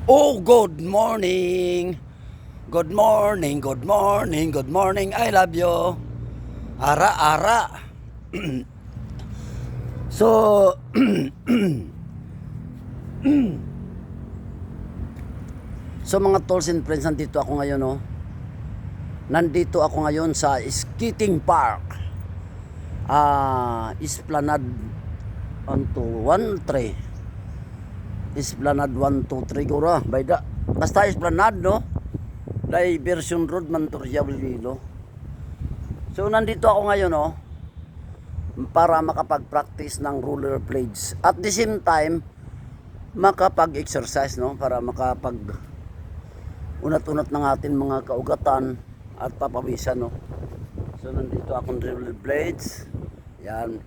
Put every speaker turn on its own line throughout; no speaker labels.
Oh, good morning. Good morning, good morning, good morning. I love you. Ara, ara. So, mga tolls and friends, nandito ako ngayon, no? Nandito ako ngayon sa skating park. Esplanade 1, 2, 1, 3. Esplanade 1, 2, 3 gura. Bayda. Basta Esplanade, no? Diversion Road, Manturria, Wililo. So, nandito ako ngayon, no? Para makapag-practice ng rollerblades. At the same time, makapag-exercise, no? Para unat-unat ng atin mga kaugatan at papawisan, no? So, nandito akong rollerblades. Yan.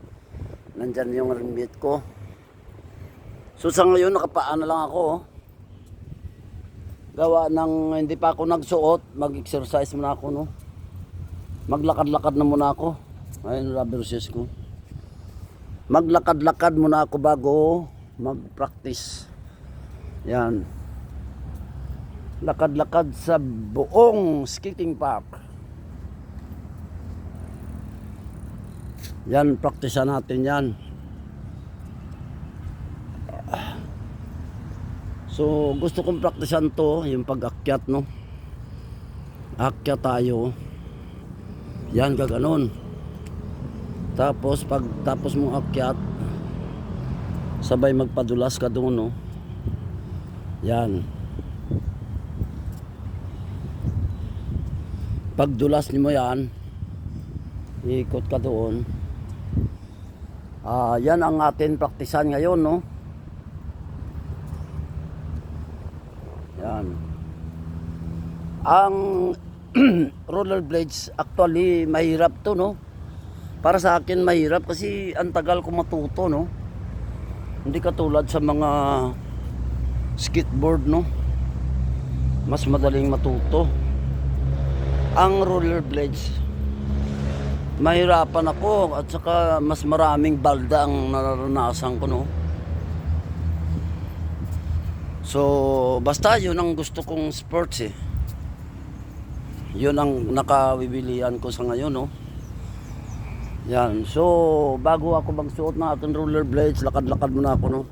Nandyan yung rimit ko. So, sa ngayon, nakapaan na lang ako, oh. Gawa ng hindi pa ako nagsuot, mag-exercise muna ako, no? Maglakad-lakad na muna ako. Ayun, rubber shoes ko. Maglakad-lakad muna ako bago mag-practice. Yan. Lakad-lakad sa buong skating park. Yan, practicean natin yan. So, gusto kong practicean to, yung pag-akyat, no? Akyat tayo. Yan, gaganon. Tapos, tapos mong akyat, sabay magpadulas ka doon, no? Yan. Pagdulas mo yan, ikot ka doon. Yan ang atin practicean ngayon, no? Yan. Ang rollerblades actually mahirap to, no? Para sa akin mahirap kasi ang tagal ko matuto, no? Hindi katulad sa mga skateboard, no? Mas madaling matuto. Ang rollerblades mahirapan ako at saka mas maraming balda ang nararanasan ko, no? So, basta yun ang gusto kong sports, eh. Yun ang nakawibilian ko sa ngayon, no? Yan. So, bago ako magsuot ng ating rollerblades, lakad-lakad muna ako, no?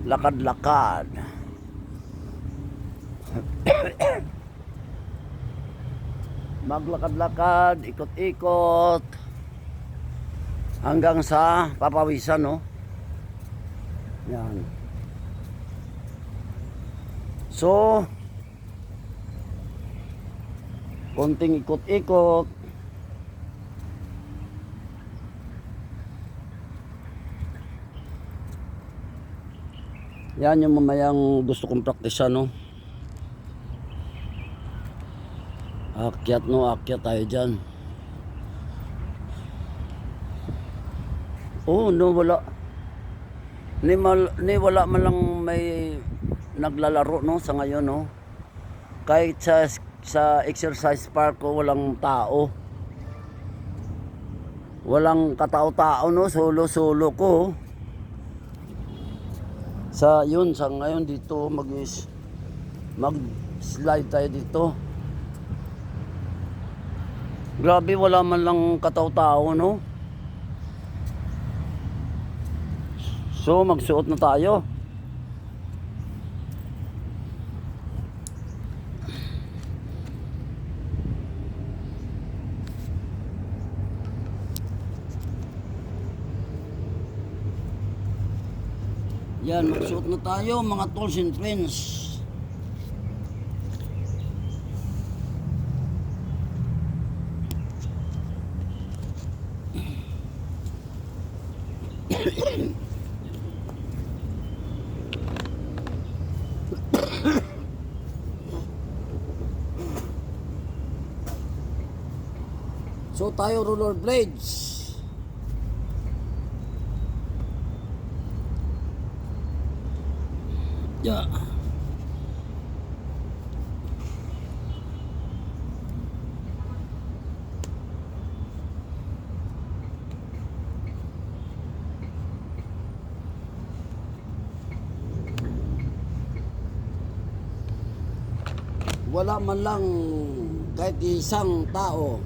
Lakad-lakad. Maglakad-lakad, ikot-ikot hanggang sa papawisan, no? Yan. So, konting ikot-ikot. Yan yung mamayang gusto kong practice, no? Akyat, no? Akyat tayo dyan. Oh, no, wala. Ni wala man lang may naglalaro, no, sa ngayon, no? Kahit sa exercise park ko, walang tao. Walang katao-tao, no? Solo-solo ko. Sa ngayon dito mag-slide tayo dito. Grabe, wala man lang katao-tao, no? So, magsuot na tayo. Yan, magsuot na tayo, mga tolls and friends. So tayo rollerblades. Yeah. wala man lang kahit isang tao.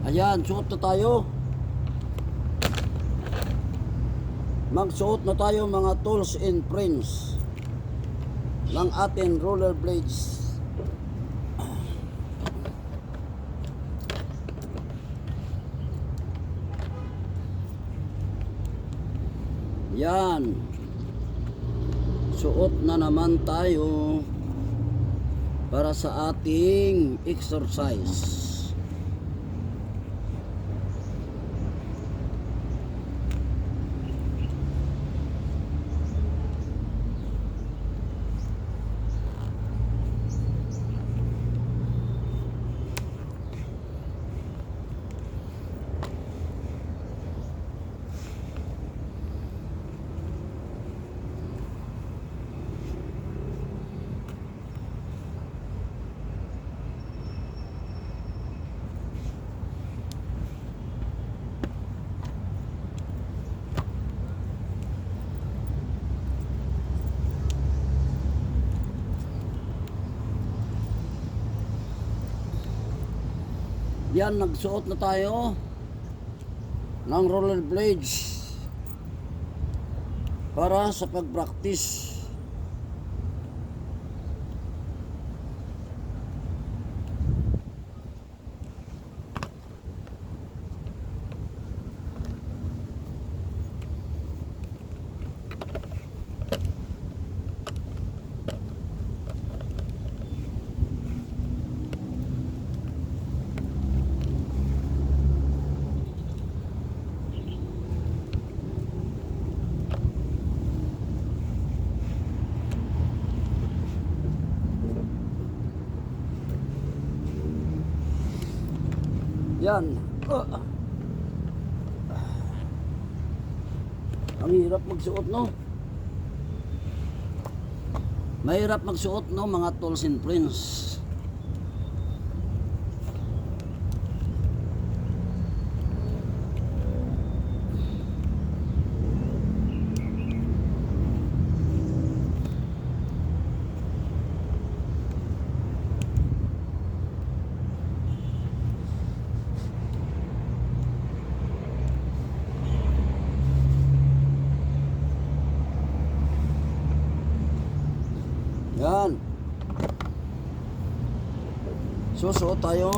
Ayan, suot na tayo. Magsuot na tayo mga tools and friends ng ating rollerblades. Yan. Suot na naman tayo para sa ating exercise. Yan, nagsuot na tayo ng rollerblades para sa pag-practice. Yan. Ang hirap magsuot, no? Mahirap magsuot, no, mga tools and friends. Yan. Susuot tayo.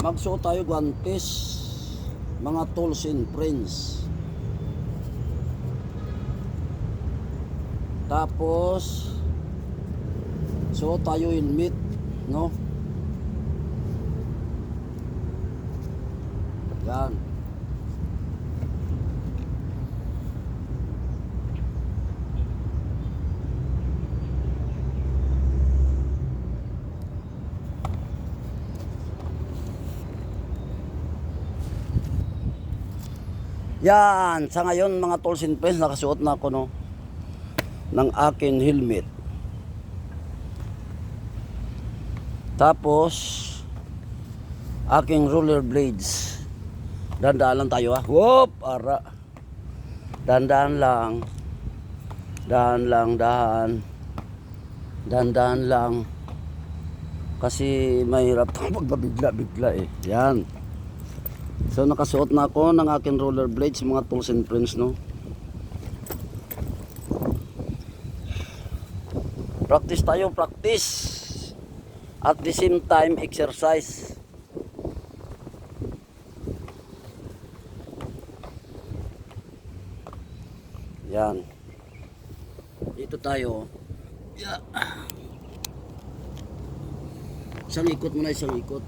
Magsuot tayo guantes, mga tools and friends. Tapos suot tayo helmet, no? Yan. Yan, sa ngayon mga tools and friends, nakasuot na ako, no, ng akin helmet. Tapos aking rollerblades. Dandaan lang tayo, ha. Whoop, ara. Dandaan lang. Dahan lang, dahan. Dandaan lang. Kasi mahirap pagbabigla-bigla eh. Yan. So nakasuot na ako ng aking rollerblades, mga tools and friends, no. Practice tayo, practice. At the same time exercise. Yan. Dito tayo. Yeah. Isang ikot muna, isang ikot.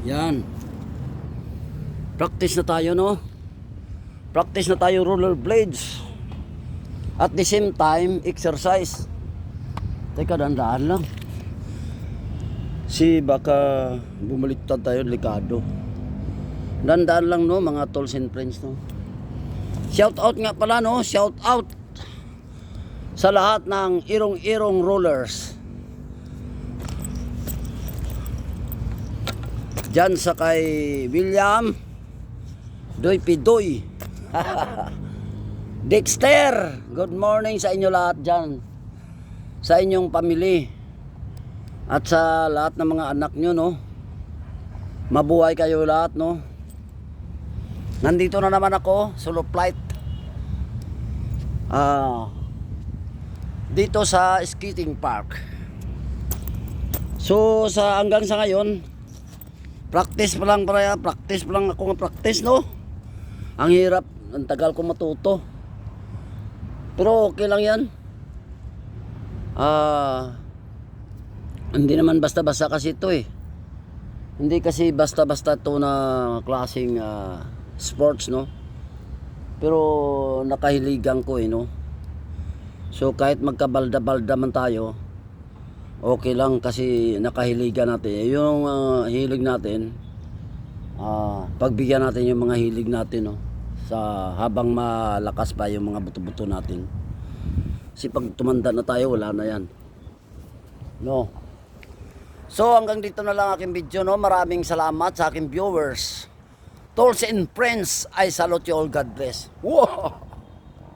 Yan. Practice na tayo, no? Practice na tayo rollerblades. At the same time, exercise. Teka, dandaan lang. Baka bumaliktad tayo, delikado. Dandaan lang, no, mga tolls and friends, no? Shout out nga pala, no? Shout out sa lahat ng irong-irong rollers. Diyan sa kay William, Doy Pidoy, Dexter, good morning sa inyo lahat dyan, sa inyong pamilya, at sa lahat ng mga anak nyo, no? Mabuhay kayo lahat, no? Nandito na naman ako, solo flight. Dito sa skating park. So hanggang sa ngayon, practice pa lang ako nga practice, no? Ang hirap, ang tagal ko matuto. Pero okay lang yan. Hindi naman basta-basta kasi ito eh. Hindi kasi basta-basta ito na klaseng sports, no? Pero nakahiligan ko eh, no? So kahit magkabalda-balda man tayo, okay lang kasi nakahiligan natin. Yung hilig natin, pagbigyan natin yung mga hilig natin, no? Sa habang malakas pa yung mga buto-buto natin. Kasi pag tumanda na tayo, wala na yan. No? So hanggang dito na lang aking video, no? Maraming salamat sa aking viewers. Tolls and friends, I salute you all. God bless. Wow!